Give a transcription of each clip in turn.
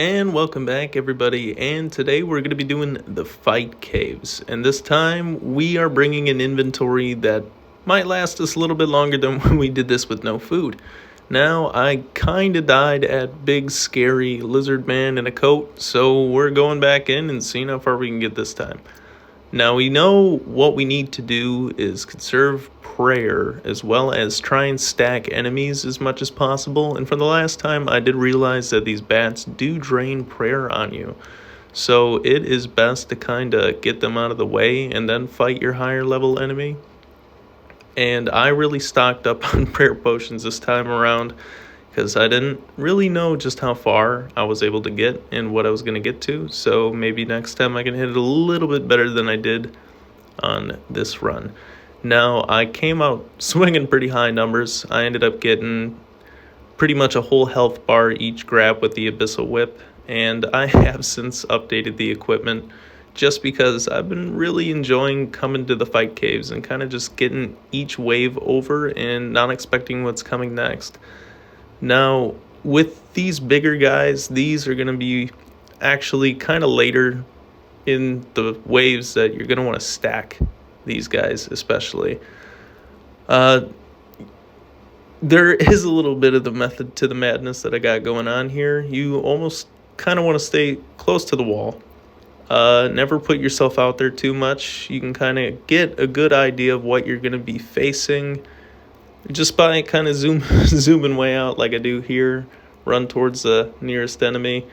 And welcome back, everybody. And today we're going to be doing the fight caves. And this time we are bringing an inventory that might last us a little bit longer than when we did this with no food. Now, I kind of died at big, scary lizard man in a coat, so we're going back in and seeing how far we can get this time. Now, we know what we need to do is conserve prayer as well as try and stack enemies as much as possible. And for the last time, I did realize that these bats do drain prayer on you. So it is best to kind of get them out of the way and then fight your higher level enemy. And I really stocked up on prayer potions this time around because I didn't really know just how far I was able to get and what I was going to get to. So maybe next time I can hit it a little bit better than I did on this run. Now, I came out swinging pretty high numbers. I ended up getting pretty much a whole health bar each grab with the Abyssal Whip. And I have since updated the equipment just because I've been really enjoying coming to the fight caves and kind of just getting each wave over and not expecting what's coming next. Now, with these bigger guys, these are going to be actually kind of later in the waves that you're going to want to stack these guys especially. There is a little bit of the method to the madness that I got going on here. You almost kind of want to stay close to the wall. Never put yourself out there too much. You can kind of get a good idea of what you're going to be facing just by kind of zooming way out like I do here. Run towards the nearest enemy.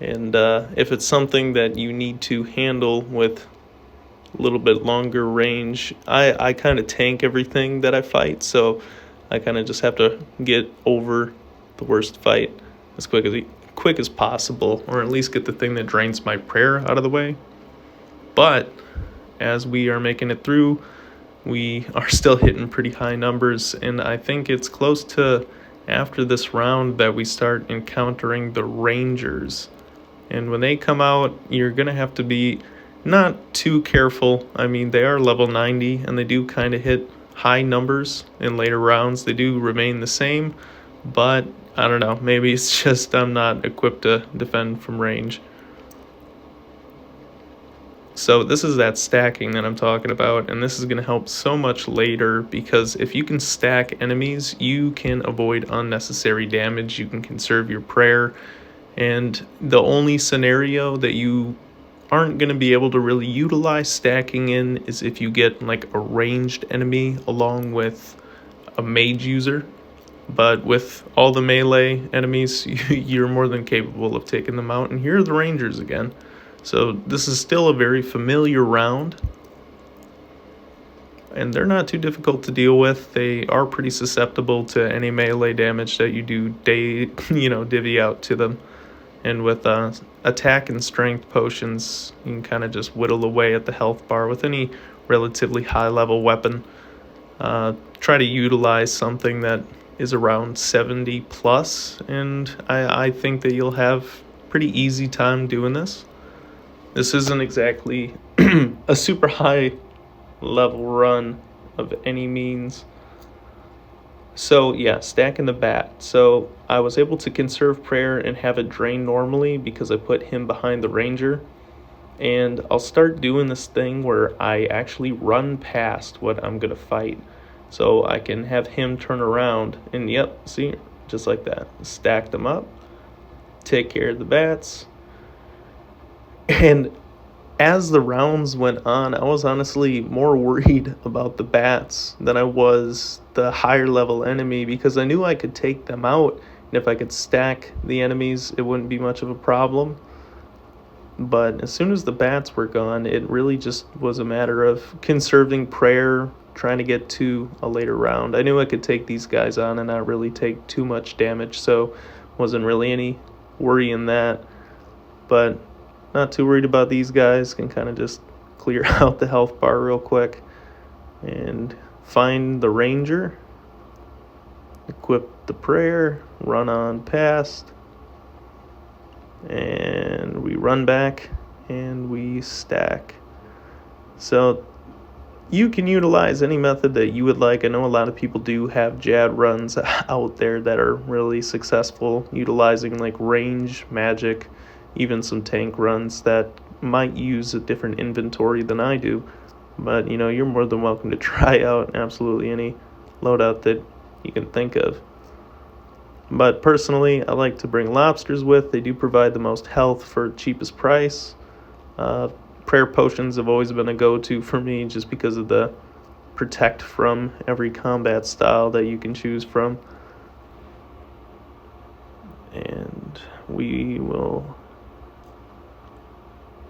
And if it's something that you need to handle with a little bit longer range, I kind of tank everything that I fight. So I kind of just have to get over the worst fight as quick as possible, or at least get the thing that drains my prayer out of the way. But as we are making it through, we are still hitting pretty high numbers, and I think it's close to after this round that we start encountering the Rangers. And when they come out, you're going to have to be not too careful. I mean, they are level 90, and they do kind of hit high numbers in later rounds. They do remain the same, but I don't know, maybe it's just I'm not equipped to defend from range. So this is that stacking that I'm talking about, and this is going to help so much later because if you can stack enemies, you can avoid unnecessary damage, you can conserve your prayer, and the only scenario that you aren't going to be able to really utilize stacking in is if you get like a ranged enemy along with a mage user. But with all the melee enemies, you're more than capable of taking them out. And here are the Rangers again. So this is still a very familiar round. And they're not too difficult to deal with. They are pretty susceptible to any melee damage that you do divvy out to them. And with attack and strength potions, you can kind of just whittle away at the health bar with any relatively high level weapon. Try to utilize something that is around 70 plus, and I think that you'll have pretty easy time doing this. This isn't exactly a super high level run of any means. So yeah, stacking the bat. So I was able to conserve prayer and have it drain normally because I put him behind the ranger. And I'll start doing this thing where I actually run past what I'm going to fight. So I can have him turn around and yep, see, just like that. Stack them up, take care of the bats. And as the rounds went on, I was honestly more worried about the bats than I was the higher level enemy because I knew I could take them out. And if I could stack the enemies, it wouldn't be much of a problem. But as soon as the bats were gone, it really just was a matter of conserving prayer, trying to get to a later round. I knew I could take these guys on and not really take too much damage, so wasn't really any worry in that. But not too worried about these guys, can kind of just clear out the health bar real quick and find the ranger, equip the prayer, run on past, and we run back and we stack. So You can utilize any method that you would like. I know a lot of people do have JAD runs out there that are really successful, utilizing like range, magic, even some tank runs that might use a different inventory than I do. But, you're more than welcome to try out absolutely any loadout that you can think of. But personally, I like to bring lobsters with. They do provide the most health for cheapest price. Prayer potions have always been a go-to for me just because of the protect from every combat style that you can choose from. And we will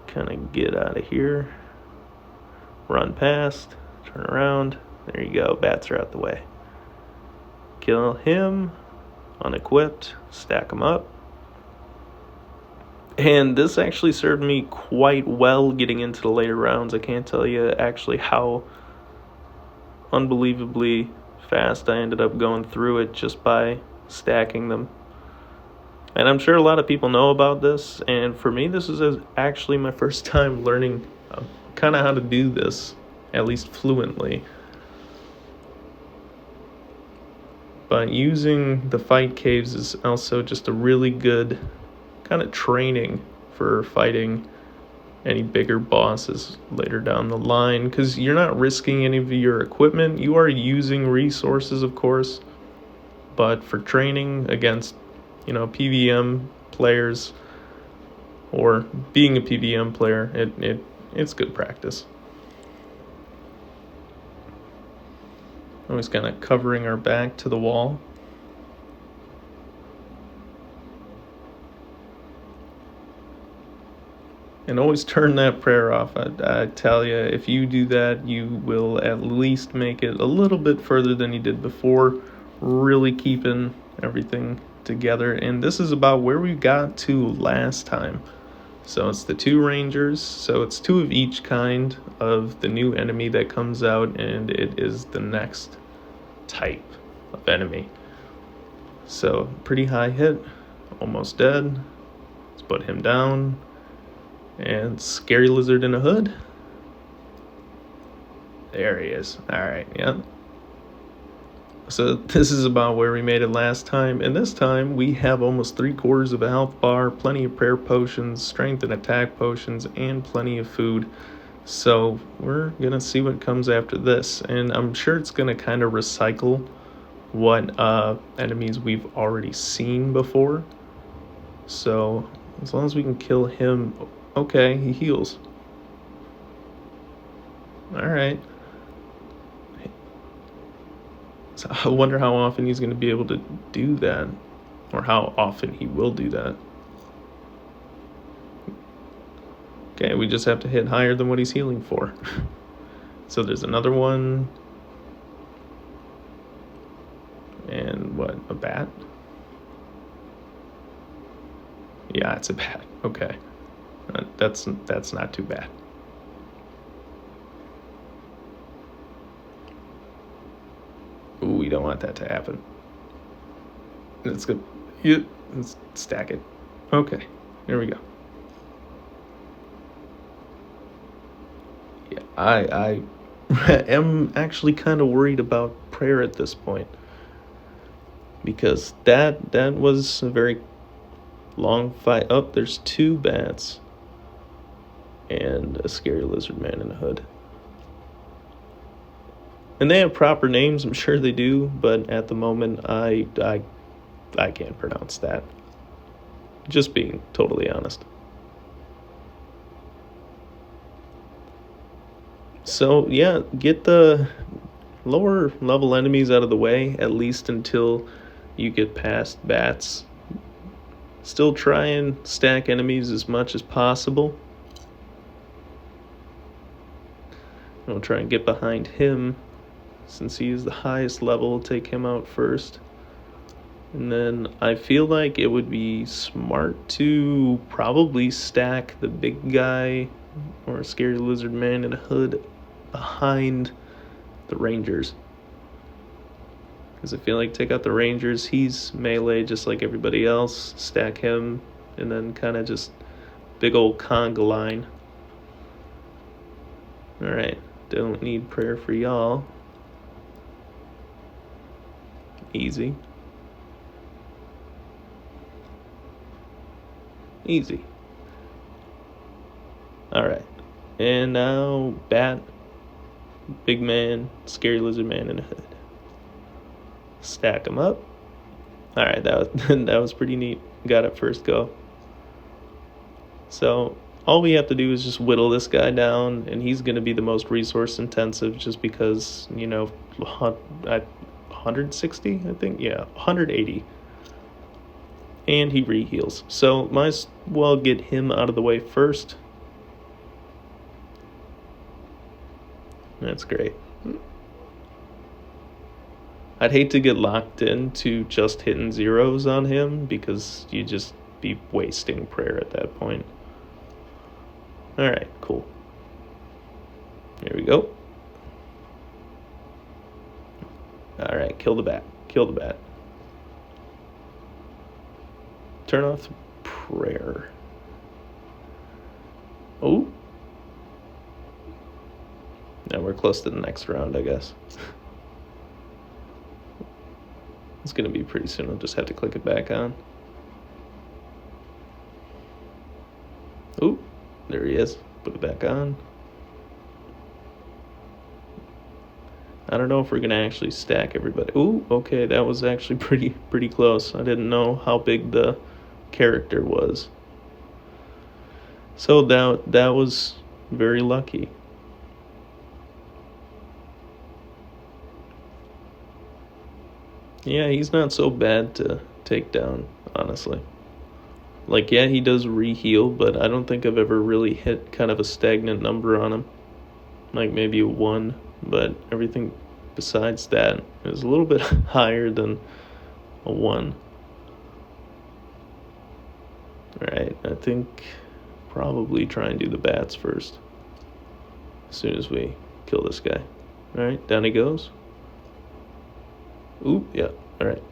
kind of get out of here. Run past, turn around. There you go, bats are out the way. Kill him, unequipped, stack him up. And this actually served me quite well getting into the later rounds. I can't tell you actually how unbelievably fast I ended up going through it just by stacking them. And I'm sure a lot of people know about this, and for me this is actually my first time learning kind of how to do this, at least fluently. But using the fight caves is also just a really good kind of training for fighting any bigger bosses later down the line, because you're not risking any of your equipment. You are using resources, of course, but for training against, PVM players or being a PVM player, it's good practice. Always kind of covering our back to the wall. And always turn that prayer off. I tell you, if you do that, you will at least make it a little bit further than you did before, really keeping everything together. And this is about where we got to last time. So it's the 2 rangers, so it's 2 of each kind of the new enemy that comes out, and it is the next type of enemy. So pretty high hit, almost dead. Let's put him down. And scary lizard in a hood. There he is. Alright, yeah. So this is about where we made it last time, and this time we have almost 3/4 of a health bar, plenty of prayer potions, strength and attack potions, and plenty of food. So we're gonna see what comes after this, and I'm sure it's gonna kind of recycle what enemies we've already seen before. So as long as we can kill him. Okay, he heals. Alright. So I wonder how often he's going to be able to do that. Or how often he will do that. Okay, we just have to hit higher than what he's healing for. So there's another one. And what, a bat? Yeah, it's a bat. Okay. That's not too bad. Ooh, we don't want that to happen. That's good. Let's stack it. Okay, here we go. Yeah, I am actually kind of worried about prayer at this point, because that was a very long fight. Oh, there's 2 bats and a scary lizard man in a hood. And they have proper names, I'm sure they do, but at the moment I can't pronounce that. Just being totally honest. So yeah, get the lower level enemies out of the way, at least until you get past bats. Still try and stack enemies as much as possible. I'll try and get behind him, since he is the highest level. Take him out first. And then I feel like it would be smart to probably stack the big guy or a scary lizard man in a hood behind the rangers. Because I feel like take out the rangers, he's melee just like everybody else. Stack him, and then kind of just big old conga line. Alright, Don't need prayer for y'all. Easy. Easy. Alright. And now, bat, big man, scary lizard man in a hood. Stack them up. Alright, that was pretty neat. Got it first go. So, all we have to do is just whittle this guy down, and he's going to be the most resource intensive just because, 160, I think? Yeah, 180. And he re-heals. So, might as well get him out of the way first. That's great. I'd hate to get locked into just hitting zeros on him because you'd just be wasting prayer at that point. Alright, cool. Here we go. Alright, kill the bat. Kill the bat. Turn off prayer. Oh. Now we're close to the next round, I guess. It's going to be pretty soon. I'll just have to click it back on. Oh, there he is. Put it back on. I don't know if we're going to actually stack everybody. Oh, okay, that was actually pretty close. I didn't know how big the character was. So that was very lucky. Yeah, he's not so bad to take down, honestly. Like, yeah, he does re-heal, but I don't think I've ever really hit kind of a stagnant number on him. Like maybe a 1, but everything besides that is a little bit higher than a 1. Alright, I think probably try and do the bats first. As soon as we kill this guy. Alright, down he goes. Ooh, yeah, alright.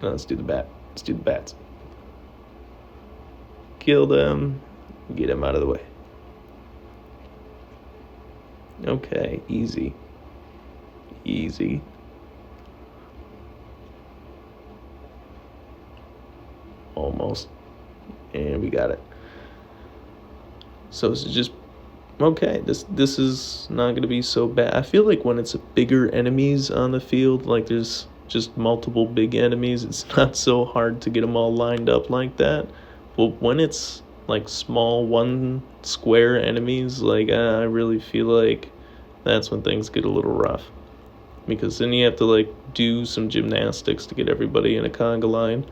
Now let's do the bat. Let's do the bats. Kill them. Get him out of the way. Okay, easy. Easy. Almost. And we got it. So this is just okay. This is not going to be so bad. I feel like when it's bigger enemies on the field, like there's just multiple big enemies, it's not so hard to get them all lined up like that. But when it's like small one square enemies, like I really feel like that's when things get a little rough. Because then you have to like do some gymnastics to get everybody in a conga line.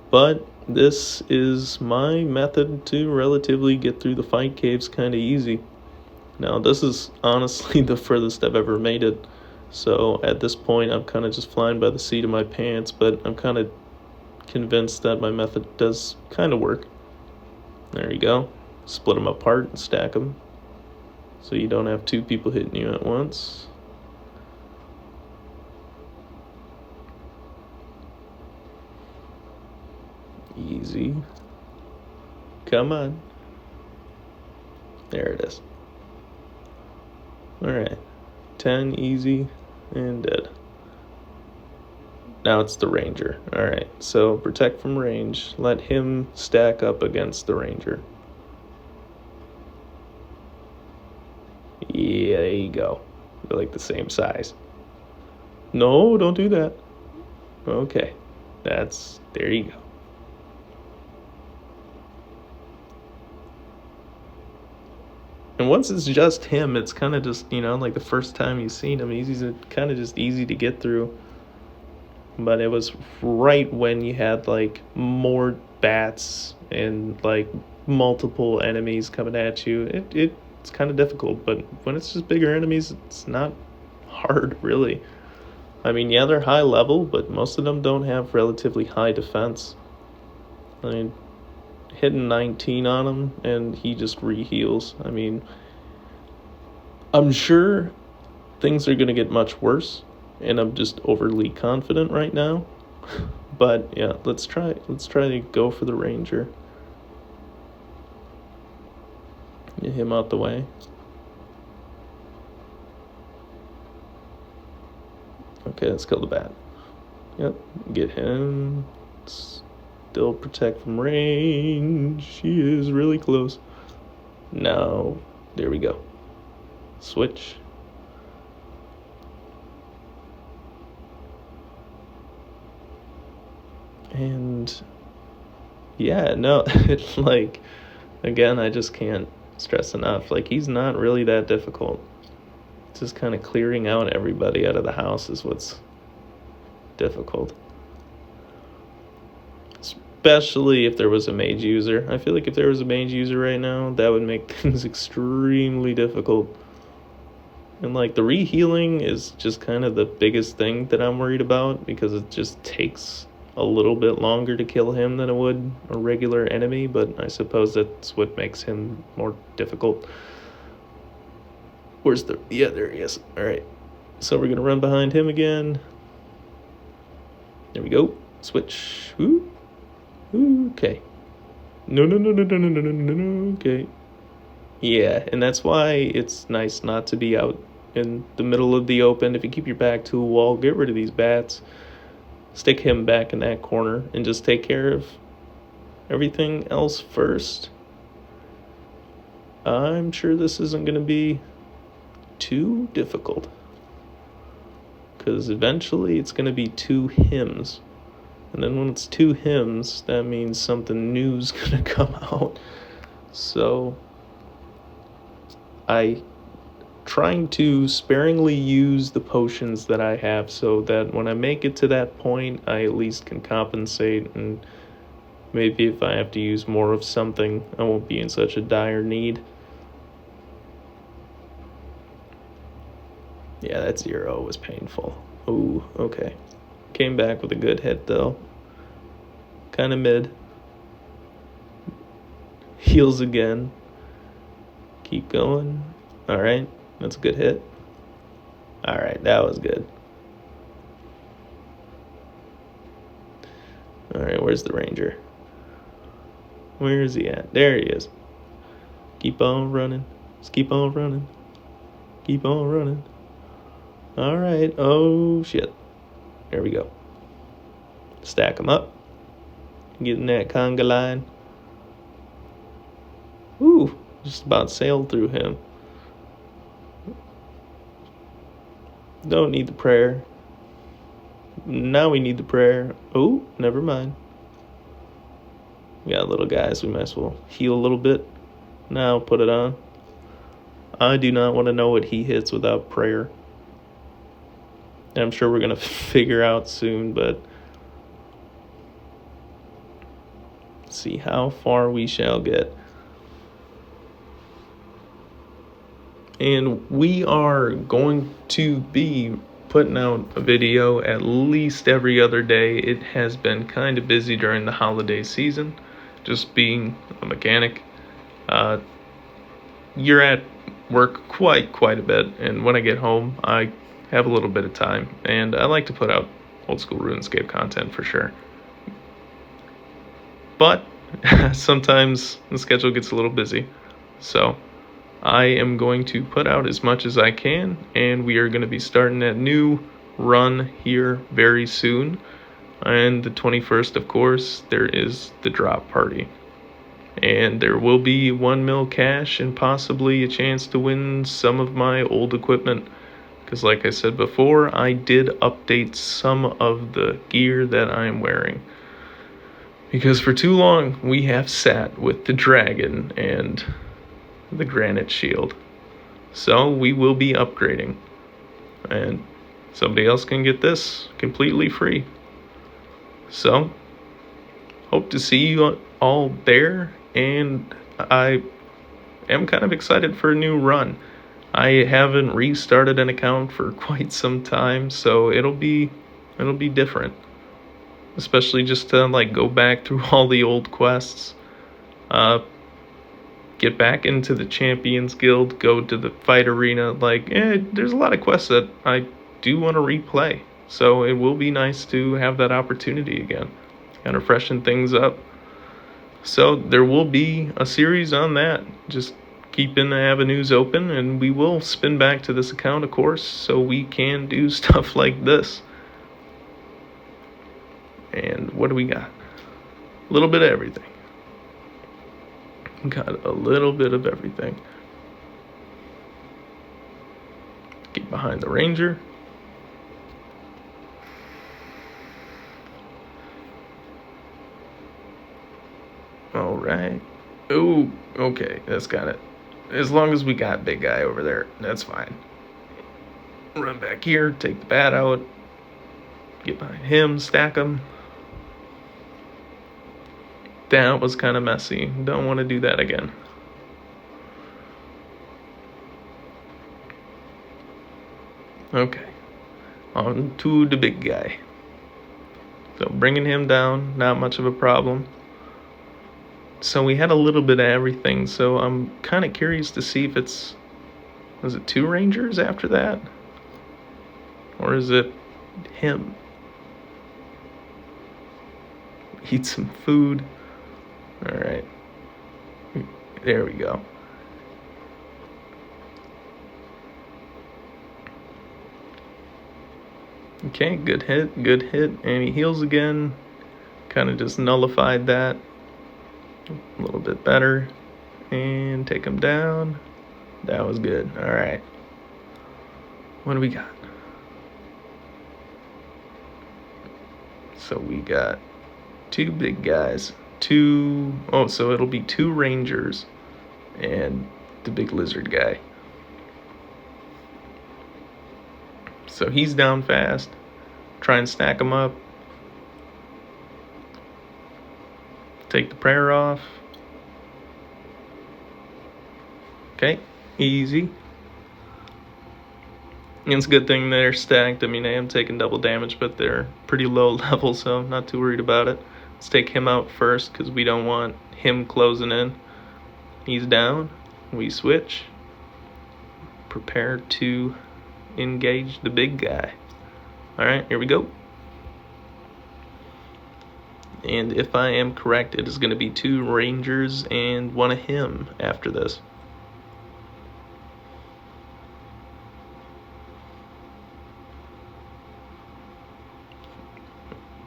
But this is my method to relatively get through the fight caves kind of easy. Now this is honestly the furthest I've ever made it. So at this point I'm kind of just flying by the seat of my pants, but I'm kind of convinced that my method does kind of work. There you go. Split them apart and stack them. So you don't have 2 people hitting you at once. Easy. Come on. There it is. Alright. 10, easy, and dead. Now it's the ranger. Alright, so protect from range. Let him stack up against the ranger. Yeah, there you go. They're like the same size. No, don't do that. Okay. There you go. And once it's just him, it's kind of just, like the first time you've seen him, he's kind of just easy to get through. But it was right when you had like more bats and like multiple enemies coming at you. It's kind of difficult, but when it's just bigger enemies, it's not hard really. I mean, yeah, they're high level, but most of them don't have relatively high defense. I mean, hitting 19 on him and he just re-heals. I mean, I'm sure things are going to get much worse, and I'm just overly confident right now. But yeah, let's try to go for the ranger. Get him out the way. Okay, let's kill the bat. Yep, get him. Still protect from range. She is really close. Now, there we go. Switch. And yeah, no, it's like, again, I just can't stress enough. Like, he's not really that difficult. Just kind of clearing out everybody out of the house is what's difficult. Especially if there was a mage user. I feel like if there was a mage user right now, that would make things extremely difficult. And like the re-healing is just kind of the biggest thing that I'm worried about, because it just takes a little bit longer to kill him than it would a regular enemy, but I suppose that's what makes him more difficult. Where's the... Yeah, there he is. Alright. So we're going to run behind him again. There we go. Switch. Ooh. Okay. No. Okay. Yeah, and that's why it's nice not to be out in the middle of the open. If you keep your back to a wall, get rid of these bats. Stick him back in that corner and just take care of everything else first. I'm sure this isn't going to be too difficult, because eventually it's going to be 2 hymns. And then when it's 2 hymns, that means something new's going to come out. So I trying to sparingly use the potions that I have, so that when I make it to that point, I at least can compensate, and maybe if I have to use more of something, I won't be in such a dire need. Yeah, that 0 was painful. Ooh, okay. Came back with a good hit, though. Kind of mid. Heals again. Keep going. Alright, that's a good hit. Alright, that was good. Alright, where's the ranger? Where is he at? There he is. Keep on running. Just keep on running. Keep on running. Alright, oh shit. There we go. Stack them up. Get in that conga line. Ooh, just about sailed through him. Don't need the prayer. Now we need the prayer. Oh, never mind. We got little guys. We might as well heal a little bit. Now put it on. I do not want to know what he hits without prayer. I'm sure we're going to figure out soon, but see how far we shall get. And we are going to be putting out a video at least every other day. It has been kind of busy during the holiday season, just being a mechanic. You're at work quite a bit, and when I get home, I have a little bit of time, and I like to put out old school RuneScape content for sure. But sometimes the schedule gets a little busy, so I am going to put out as much as I can, and we are going to be starting that new run here very soon. And the 21st, of course, there is the drop party. And there will be 1 mil cash and possibly a chance to win some of my old equipment. Because like I said before, I did update some of the gear that I'm wearing. Because for too long, we have sat with the dragon and the granite shield. So we will be upgrading. And somebody else can get this completely free. So, hope to see you all there. And I am kind of excited for a new run. I haven't restarted an account for quite some time, so it'll be different. Especially just to like go back through all the old quests. Get back into the Champions Guild, go to the fight arena. There's a lot of quests that I do want to replay. So it will be nice to have that opportunity again. Kind of freshen things up. So there will be a series on that. Just keeping the avenues open, and we will spin back to this account, of course, so we can do stuff like this. And what do we got? A little bit of everything. Got a little bit of everything. Get behind the Ranger. All right. Oh, okay, that's got it. As long as we got big guy over there, that's fine. Run back here, take the bat out, get behind him, stack him. That was kind of messy. Don't want to do that again. Okay, on to the big guy. So bringing him down, not much of a problem. So we had a little bit of everything, so I'm kind of curious to see if was it 2 Rangers after that? Or is it him? Eat some food. Alright. There we go. Okay, good hit, and he heals again. Kind of just nullified that. A little bit better. And take him down. That was good. Alright. What do we got? So we got 2 big guys. So it'll be 2 Rangers and the big lizard guy. So he's down fast. Try and stack him up. Take the prayer off. Okay, easy. And it's a good thing they're stacked. I mean, I am taking double damage, but they're pretty low level, so I'm not too worried about it. Let's take him out first, because we don't want him closing in. He's down. We switch. Prepare to engage the big guy. Alright, here we go. And if I am correct, it is going to be 2 Rangers and 1 of him after this.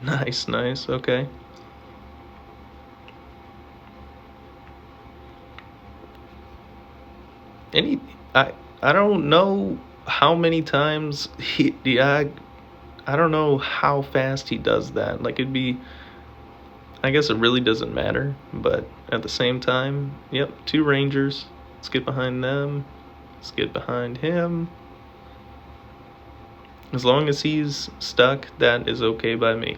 Nice, okay. I don't know how many times I don't know how fast he does that. Like, I guess it really doesn't matter, but at the same time, yep, 2 Rangers. Let's get behind them. Let's get behind him. As long as he's stuck, that is okay by me.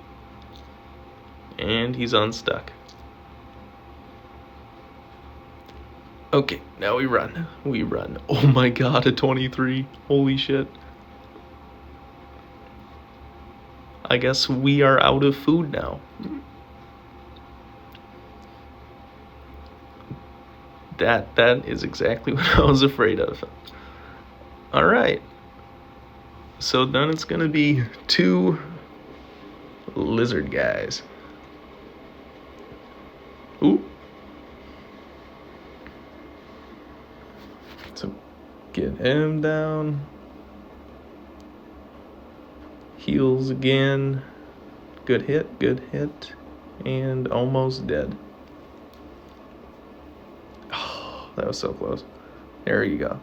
And he's unstuck. Okay, now we run. Oh my god, a 23. Holy shit. I guess we are out of food now. That is exactly what I was afraid of. Alright. So then it's gonna be 2 lizard guys. Ooh. So get him down. Heals again. Good hit. And almost dead. Oh, that was so close. There you go.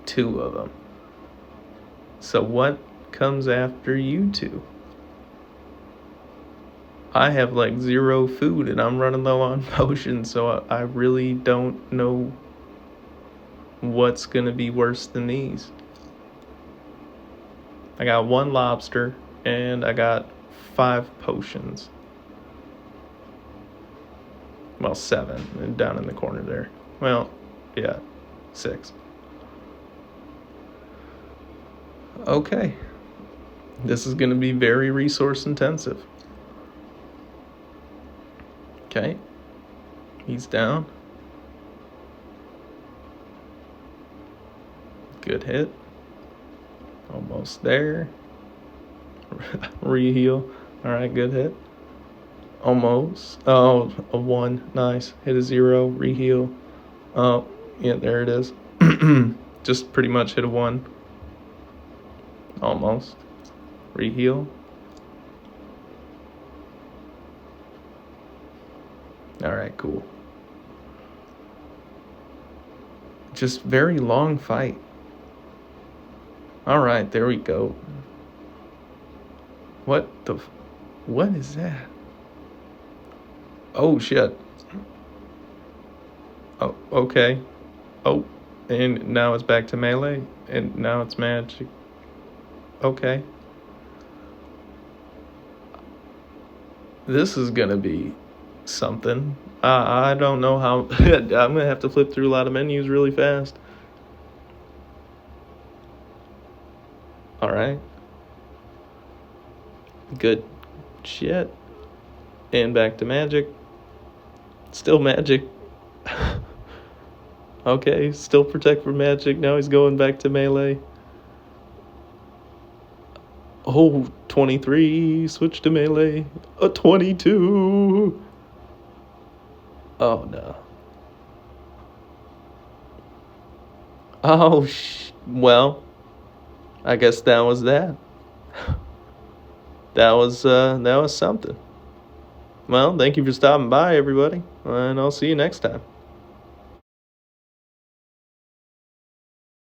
2 of them. So what comes after you 2? I have like 0 food and I'm running low on potions, so I really don't know what's gonna be worse than these. I got 1 lobster and I got 5 potions. Well, 7 and down in the corner there. Well, yeah, 6. Okay. This is gonna be very resource intensive. Okay, he's down. Good hit. Almost there. Re-heal. Alright, good hit. Almost. Oh, a 1. Nice. Hit a 0. Reheal. Oh, yeah, there it is. Just pretty much hit a 1. Almost. Reheal. Alright, cool. Just very long fight. Alright, there we go. What is that? Oh, shit. Oh, okay. Oh, and now it's back to melee, and now it's magic. Okay. This is gonna be something. I don't know how. I'm gonna have to flip through a lot of menus really fast. Alright. Good shit. And back to magic. Still magic. Okay, still protect from magic. Now he's going back to melee. Oh, 23. Switch to melee. A 22. Oh, no. Oh, well, I guess that was that. That was something. Well, thank you for stopping by, everybody, and I'll see you next time.